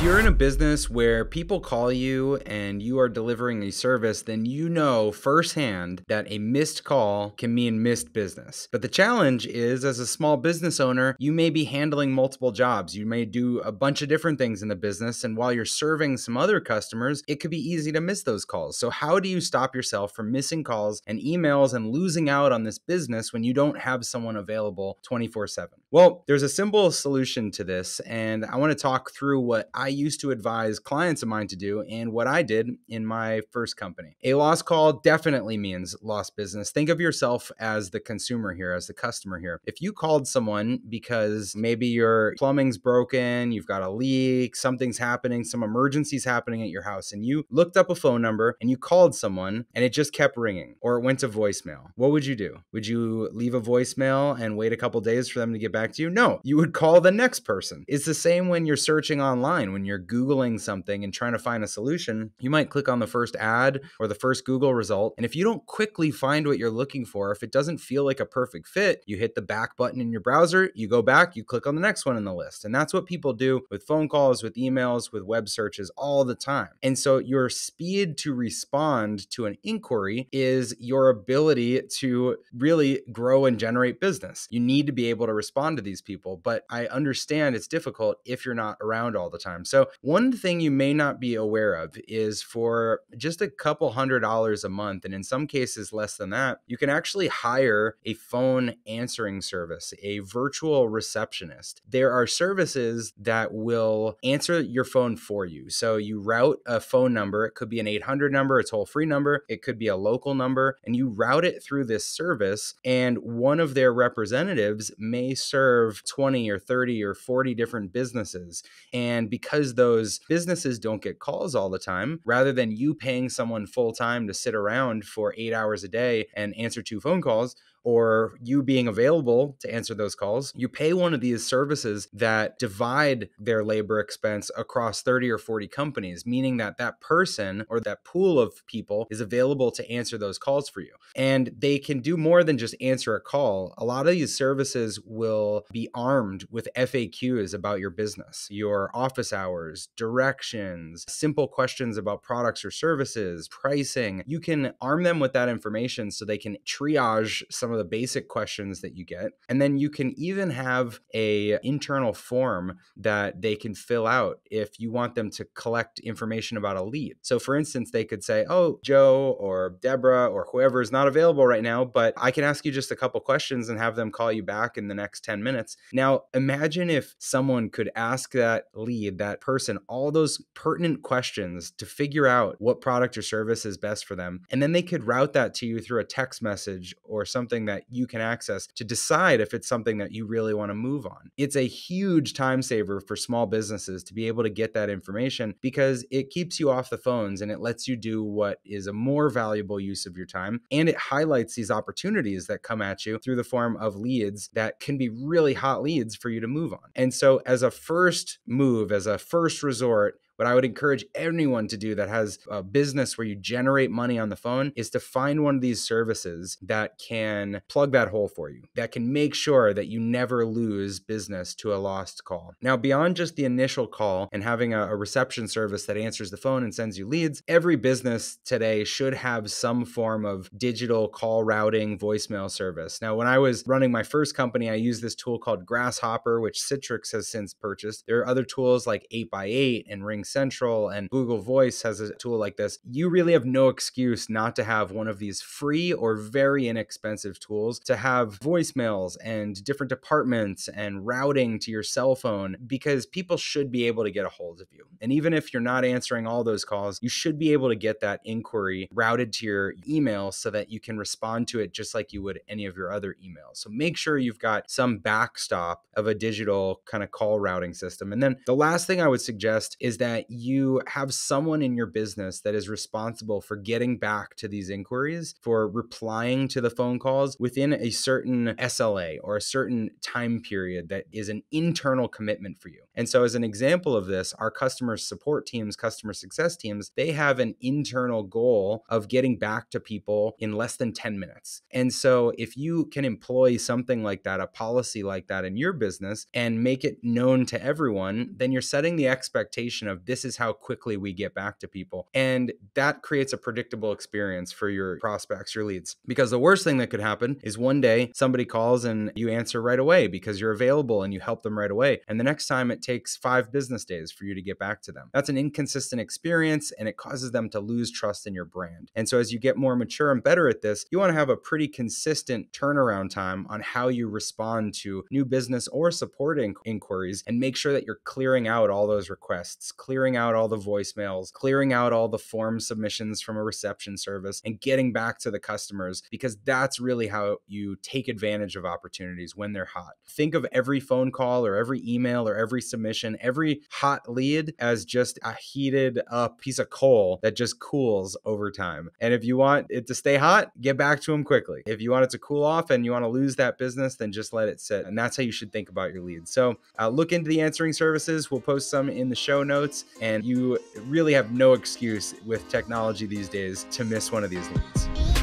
you're in a business where people call you and you are delivering a service, then you know firsthand that a missed call can mean missed business. But the challenge is, as a small business owner, you may be handling multiple jobs. You may do a bunch of different things in the business. And while you're serving some other customers, it could be easy to miss those calls. So how do you stop yourself from missing calls and emails and losing out on this business when you don't have someone available 24/7? Well, there's a simple solution to this, and I want to talk through what I used to advise clients of mine to do and what I did in my first company. A lost call definitely means lost business. Think of yourself as the consumer here, as the customer here. If you called someone because maybe your plumbing's broken, you've got a leak, something's happening, some emergency's happening at your house, and you looked up a phone number and you called someone and it just kept ringing or it went to voicemail, what would you do? Would you leave a voicemail and wait a couple days for them to get back to you? No, you would call the next person. It's the same when you're searching online, when you're Googling something and trying to find a solution. You might click on the first ad or the first Google result. And if you don't quickly find what you're looking for, if it doesn't feel like a perfect fit, you hit the back button in your browser, you go back, you click on the next one in the list. And that's what people do with phone calls, with emails, with web searches all the time. And so your speed to respond to an inquiry is your ability to really grow and generate business. You need to be able to respond to these people, but I understand it's difficult if you're not around all the time. So one thing you may not be aware of is for just a couple $100 a month, and in some cases less than that, you can actually hire a phone answering service, a virtual receptionist. There are services that will answer your phone for you. So you route a phone number. It could be an 800 number, a toll-free number. It could be a local number, and you route it through this service, and one of their representatives may serve 20 or 30 or 40 different businesses. And because those businesses don't get calls all the time, rather than you paying someone full time to sit around for 8 hours a day and answer 2 phone calls, or you being available to answer those calls, you pay one of these services that divide their labor expense across 30 or 40 companies, meaning that that person or that pool of people is available to answer those calls for you. And they can do more than just answer a call. A lot of these services will be armed with FAQs about your business, your office hours, directions, simple questions about products or services, pricing. You can arm them with that information so they can triage some of the basic questions that you get. And then you can even have a internal form that they can fill out if you want them to collect information about a lead. So for instance, they could say, oh, Joe or Deborah or whoever is not available right now, but I can ask you just a couple questions and have them call you back in the next 10 minutes. Now, imagine if someone could ask that lead, that person, all those pertinent questions to figure out what product or service is best for them. And then they could route that to you through a text message or something that you can access to decide if it's something that you really want to move on. It's a huge time saver for small businesses to be able to get that information because it keeps you off the phones and it lets you do what is a more valuable use of your time. And it highlights these opportunities that come at you through the form of leads that can be really hot leads for you to move on. And so as a first move, as a first resort, what I would encourage anyone to do that has a business where you generate money on the phone is to find one of these services that can plug that hole for you, that can make sure that you never lose business to a lost call. Now, beyond just the initial call and having a reception service that answers the phone and sends you leads, every business today should have some form of digital call routing voicemail service. Now, when I was running my first company, I used this tool called Grasshopper, which Citrix has since purchased. There are other tools like 8x8 and Ring Central, and Google Voice has a tool like this. You really have no excuse not to have one of these free or very inexpensive tools to have voicemails and different departments and routing to your cell phone, because people should be able to get a hold of you. And even if you're not answering all those calls, you should be able to get that inquiry routed to your email so that you can respond to it just like you would any of your other emails. So make sure you've got some backstop of a digital kind of call routing system. And then the last thing I would suggest is that that you have someone in your business that is responsible for getting back to these inquiries, for replying to the phone calls within a certain SLA or a certain time period that is an internal commitment for you. And so as an example of this, our customer support teams, customer success teams, they have an internal goal of getting back to people in less than 10 minutes. And so if you can employ something like that, a policy like that in your business and make it known to everyone, then you're setting the expectation of this is how quickly we get back to people. And that creates a predictable experience for your prospects, your leads. Because the worst thing that could happen is one day somebody calls and you answer right away because you're available and you help them right away. And the next time it takes 5 business days for you to get back to them. That's an inconsistent experience and it causes them to lose trust in your brand. And so as you get more mature and better at this, you want to have a pretty consistent turnaround time on how you respond to new business or supporting inquiries, and make sure that you're clearing out all those requests, clearing out all the voicemails, clearing out all the form submissions from a reception service, and getting back to the customers, because that's really how you take advantage of opportunities when they're hot. Think of every phone call or every email or every submission, every hot lead as just a heated up piece of coal that just cools over time. And if you want it to stay hot, get back to them quickly. If you want it to cool off and you want to lose that business, then just let it sit. And that's how you should think about your leads. So look into the answering services. We'll post some in the show notes, and you really have no excuse with technology these days to miss one of these leads.